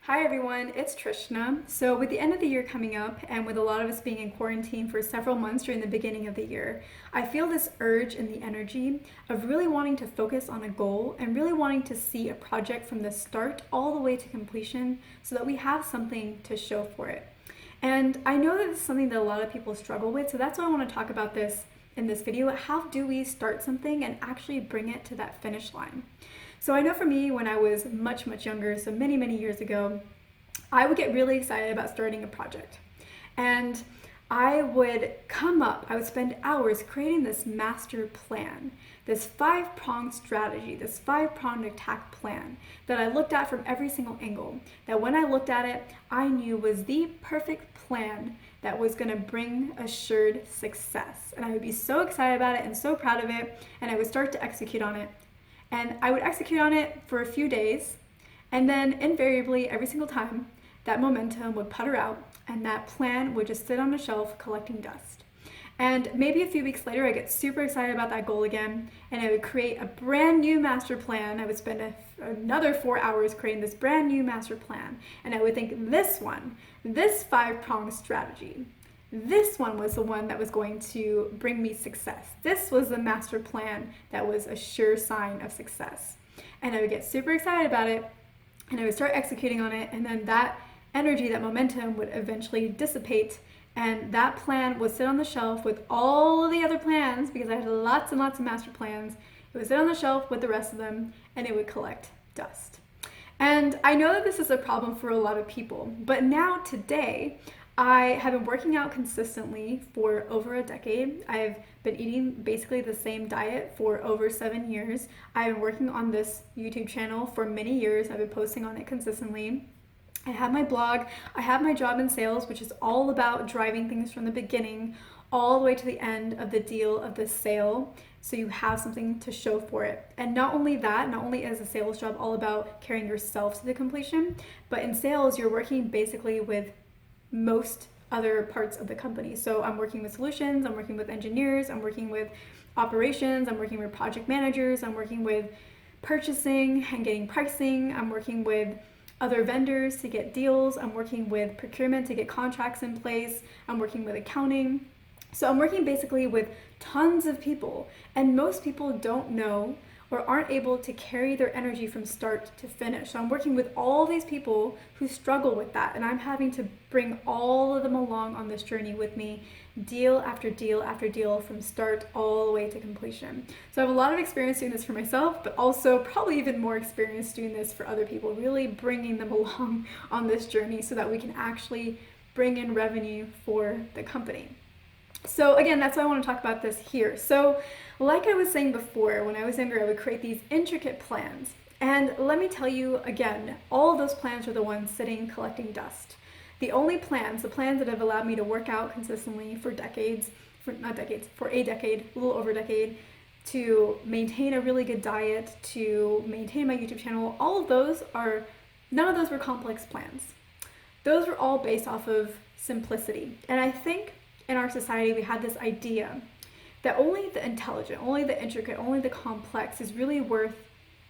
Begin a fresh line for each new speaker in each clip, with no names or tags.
Hi everyone, it's Trishna. So, with the end of the year coming up, and with a lot of us being in quarantine for several months during the beginning of the year, I feel this urge and the energy of really wanting to focus on a goal and really wanting to see a project from the start all the way to completion so that we have something to show for it. And I know that this is something that a lot of people struggle with, so that's why I want to talk about this in this video. How do we start something and actually bring it to that finish line? So I know for me, when I was much, much younger, so many, many years ago, I would get really excited about starting a project. And I would spend hours creating this master plan, this five-pronged strategy, this five-pronged attack plan that I looked at from every single angle. That when I looked at it, I knew was the perfect plan that was going to bring assured success. And I would be so excited about it and so proud of it, and I would start to execute on it. And I would execute on it for a few days, and then invariably, every single time, that momentum would putter out, and that plan would just sit on a shelf collecting dust. And maybe a few weeks later, I get super excited about that goal again, and I would create a brand new master plan. I would spend another 4 hours creating this brand new master plan, and I would think this five-pronged strategy, this one was the one that was going to bring me success. This was the master plan that was a sure sign of success. And I would get super excited about it, and I would start executing on it, and then that energy, that momentum would eventually dissipate, and that plan would sit on the shelf with all of the other plans, because I had lots and lots of master plans. It would sit on the shelf with the rest of them, and it would collect dust. And I know that this is a problem for a lot of people, but now today, I have been working out consistently for over a decade. I've been eating basically the same diet for over 7 years. I've been working on this YouTube channel for many years. I've been posting on it consistently. I have my blog. I have my job in sales, which is all about driving things from the beginning all the way to the end of the deal of the sale, so you have something to show for it. And not only that, not only is a sales job all about carrying yourself to the completion, but in sales, you're working basically with most other parts of the company. So I'm working with solutions, I'm working with engineers, I'm working with operations, I'm working with project managers, I'm working with purchasing and getting pricing, I'm working with other vendors to get deals, I'm working with procurement to get contracts in place, I'm working with accounting. So I'm working basically with tons of people, and most people don't know or aren't able to carry their energy from start to finish. So I'm working with all these people who struggle with that, and I'm having to bring all of them along on this journey with me, deal after deal after deal, from start all the way to completion. So I have a lot of experience doing this for myself, but also probably even more experience doing this for other people, really bringing them along on this journey so that we can actually bring in revenue for the company. So again, that's why I want to talk about this here. So like I was saying before, when I was younger, I would create these intricate plans. And let me tell you again, all of those plans are the ones sitting collecting dust. The plans that have allowed me to work out consistently for decades, for a decade, a little over a decade, to maintain a really good diet, to maintain my YouTube channel, none of those were complex plans. Those were all based off of simplicity. And I think in our society, we had this idea that only the intelligent, only the intricate, only the complex is really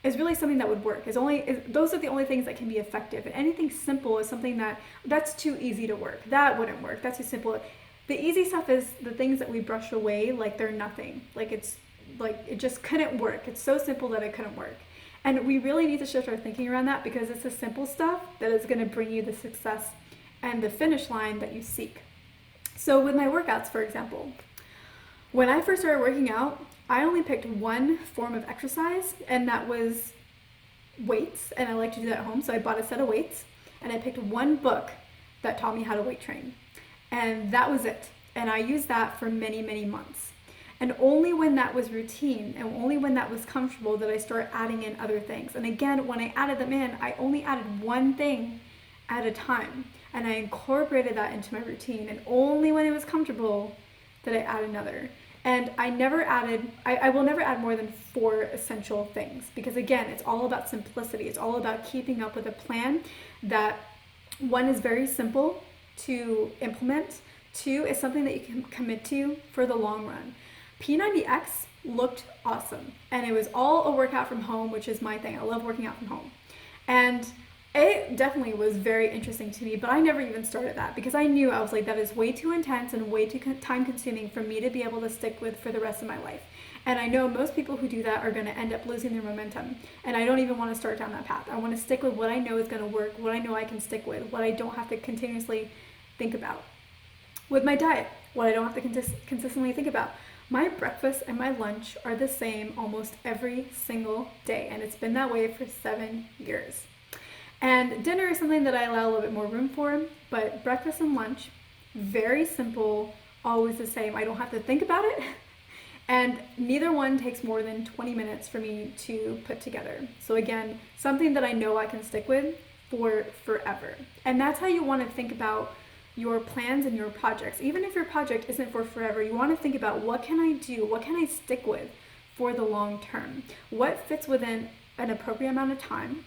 something that would work. Those are the only things that can be effective. And anything simple is something that's too easy to work. That wouldn't work. That's too simple. The easy stuff is the things that we brush away like they're nothing. It just couldn't work. It's so simple that it couldn't work. And we really need to shift our thinking around that, because it's the simple stuff that is going to bring you the success and the finish line that you seek. So with my workouts, for example, when I first started working out, I only picked one form of exercise, and that was weights, and I like to do that at home. So I bought a set of weights, and I picked one book that taught me how to weight train. And that was it. And I used that for many, many months. And only when that was routine and only when that was comfortable did I start adding in other things. And again, when I added them in, I only added one thing at a time. And I incorporated that into my routine. And only when it was comfortable did I add another. And I will never add more than 4 essential things, because again, it's all about simplicity. It's all about keeping up with a plan that, one, is very simple to implement, 2, is something that you can commit to for the long run. P90X looked awesome, and it was all a workout from home, which is my thing. I love working out from home. And It definitely was very interesting to me, but I never even started that because I knew, I was like, that is way too intense and way too time consuming for me to be able to stick with for the rest of my life. And I know most people who do that are going to end up losing their momentum. And I don't even want to start down that path. I want to stick with what I know is going to work, what I know I can stick with, what I don't have to continuously think about. With my diet, what I don't have to consistently think about. My breakfast and my lunch are the same almost every single day, and it's been that way for 7 years. And dinner is something that I allow a little bit more room for, but breakfast and lunch, very simple, always the same. I don't have to think about it. And neither one takes more than 20 minutes for me to put together. So again, something that I know I can stick with for forever. And that's how you want to think about your plans and your projects. Even if your project isn't for forever, you want to think about, what can I do? What can I stick with for the long term? What fits within an appropriate amount of time?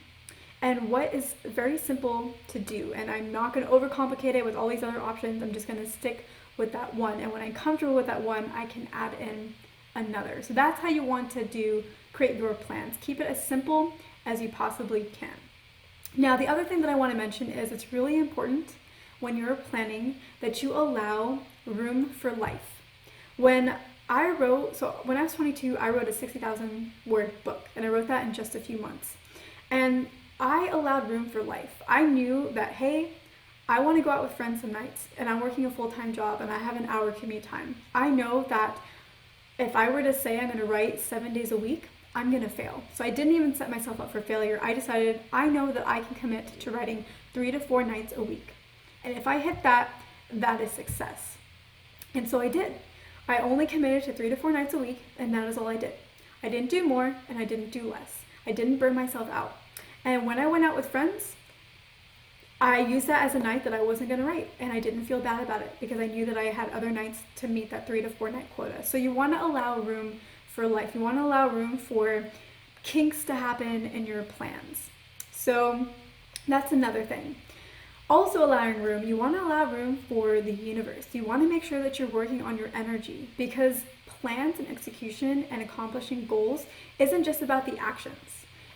And what is very simple to do? And I'm not going to overcomplicate it with all these other options. I'm just going to stick with that one. And when I'm comfortable with that one, I can add in another. So that's how you want to create your plans. Keep it as simple as you possibly can. Now, the other thing that I want to mention is it's really important when you're planning that you allow room for life. When I was 22, I wrote a 60,000 word book, and I wrote that in just a few months. And I allowed room for life. I knew that, hey, I want to go out with friends some nights, and I'm working a full-time job, and I have an hour commute time. I know that if I were to say I'm going to write 7 days a week, I'm going to fail. So I didn't even set myself up for failure. I decided I know that I can commit to writing 3 to 4 nights a week. And if I hit that, that is success. And so I did. I only committed to 3 to 4 nights a week, and that is all I did. I didn't do more, and I didn't do less. I didn't burn myself out. And when I went out with friends, I used that as a night that I wasn't going to write, and I didn't feel bad about it because I knew that I had other nights to meet that 3 to 4 night quota. So you want to allow room for life. You want to allow room for kinks to happen in your plans. So that's another thing. Also allowing room, you want to allow room for the universe. You want to make sure that you're working on your energy, because plans and execution and accomplishing goals isn't just about the actions.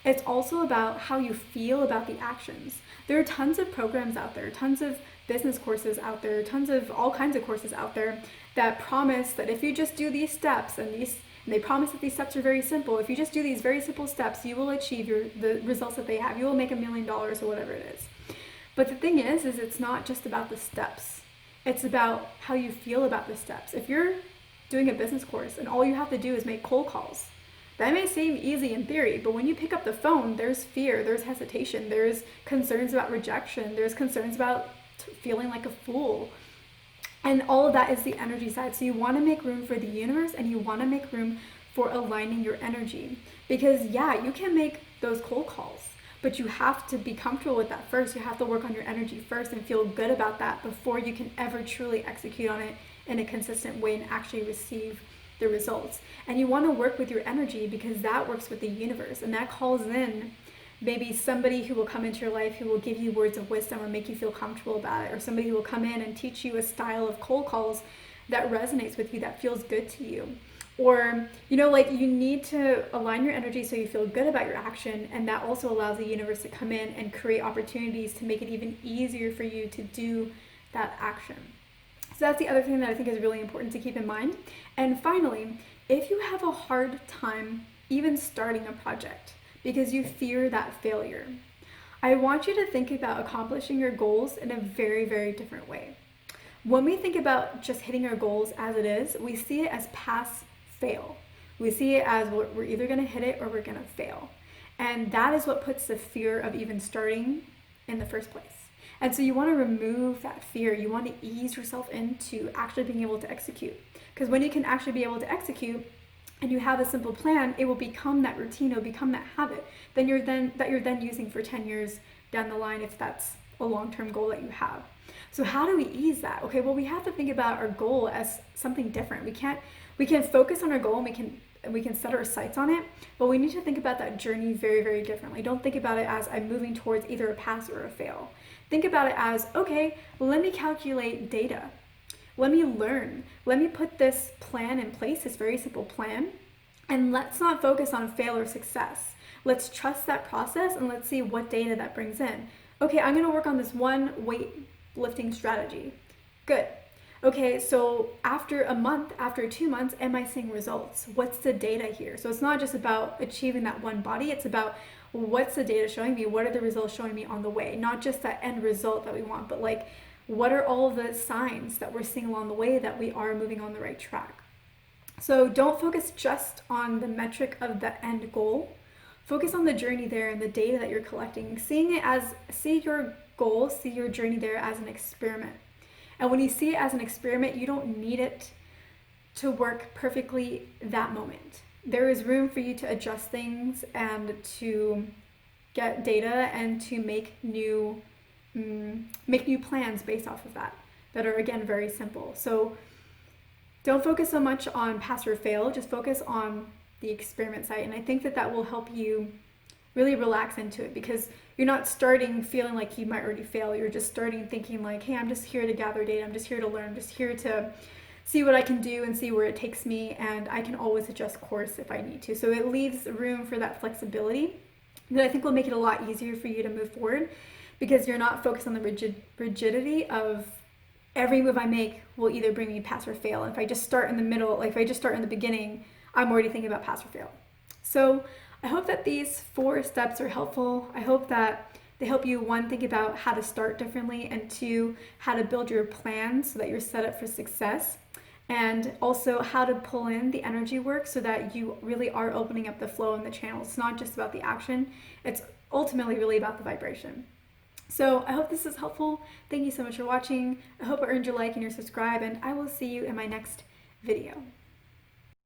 It's also about how you feel about the actions. There are tons of programs out there, tons of business courses out there, tons of all kinds of courses out there that promise that if you just do these steps, and they promise that these steps are very simple, if you just do these very simple steps, you will achieve the results that they have. You will make $1 million or whatever it is. But the thing is it's not just about the steps. It's about how you feel about the steps. If you're doing a business course and all you have to do is make cold calls, that may seem easy in theory, but when you pick up the phone, there's fear, there's hesitation, there's concerns about rejection, there's concerns about feeling like a fool. And all of that is the energy side. So you want to make room for the universe, and you want to make room for aligning your energy. Because yeah, you can make those cold calls, but you have to be comfortable with that first. You have to work on your energy first and feel good about that before you can ever truly execute on it in a consistent way and actually receive the results. And you want to work with your energy because that works with the universe, and that calls in maybe somebody who will come into your life who will give you words of wisdom or make you feel comfortable about it, or somebody who will come in and teach you a style of cold calls that resonates with you, that feels good to you. Or, you need to align your energy so you feel good about your action, and that also allows the universe to come in and create opportunities to make it even easier for you to do that action. So that's the other thing that I think is really important to keep in mind. And finally, if you have a hard time even starting a project because you fear that failure, I want you to think about accomplishing your goals in a very, very different way. When we think about just hitting our goals as it is, we see it as pass, fail. We see it as we're either going to hit it or we're going to fail. And that is what puts the fear of even starting in the first place. And so you want to remove that fear. You want to ease yourself into actually being able to execute. Because when you can actually be able to execute and you have a simple plan, it will become that routine, it will become that habit that you're then using for 10 years down the line, if that's a long-term goal that you have. So how do we ease that? Okay, well, we have to think about our goal as something different. We can focus on our goal, and we can set our sights on it, but we need to think about that journey very, very differently. Don't think about it as I'm moving towards either a pass or a fail. Think about it as, okay, let me calculate data. Let me learn. Let me put this plan in place, this very simple plan, and let's not focus on fail or success. Let's trust that process, and let's see what data that brings in. Okay, I'm gonna work on this one weightlifting strategy. Good. Okay, so after a month, after 2 months, am I seeing results? What's the data here? So it's not just about achieving that one body, it's about what's the data showing me? What are the results showing me on the way? Not just that end result that we want, but like, what are all the signs that we're seeing along the way that we are moving on the right track? So don't focus just on the metric of the end goal. Focus on the journey there and the data that you're collecting. See your goal, see your journey there as an experiment. And when you see it as an experiment, you don't need it to work perfectly that moment. There is room for you to adjust things and to get data and to make new plans based off of that are again very simple. So don't focus so much on pass or fail, just focus on the experiment site. And I think that will help you really relax into it, because you're not starting feeling like you might already fail. You're just starting thinking like, hey, I'm just here to gather data. I'm just here to learn. I'm just here to see what I can do and see where it takes me. And I can always adjust course if I need to. So it leaves room for that flexibility that I think will make it a lot easier for you to move forward, because you're not focused on the rigidity of every move I make will either bring me pass or fail. And if I just start in the middle, like if I just start in the beginning, I'm already thinking about pass or fail. So I hope that these 4 steps are helpful. I hope that they help you, 1, think about how to start differently, and 2, how to build your plan so that you're set up for success, and also how to pull in the energy work so that you really are opening up the flow in the channel. It's not just about the action, it's ultimately really about the vibration. So I hope this is helpful. Thank you so much for watching. I hope it earned your like and your subscribe, and I will see you in my next video.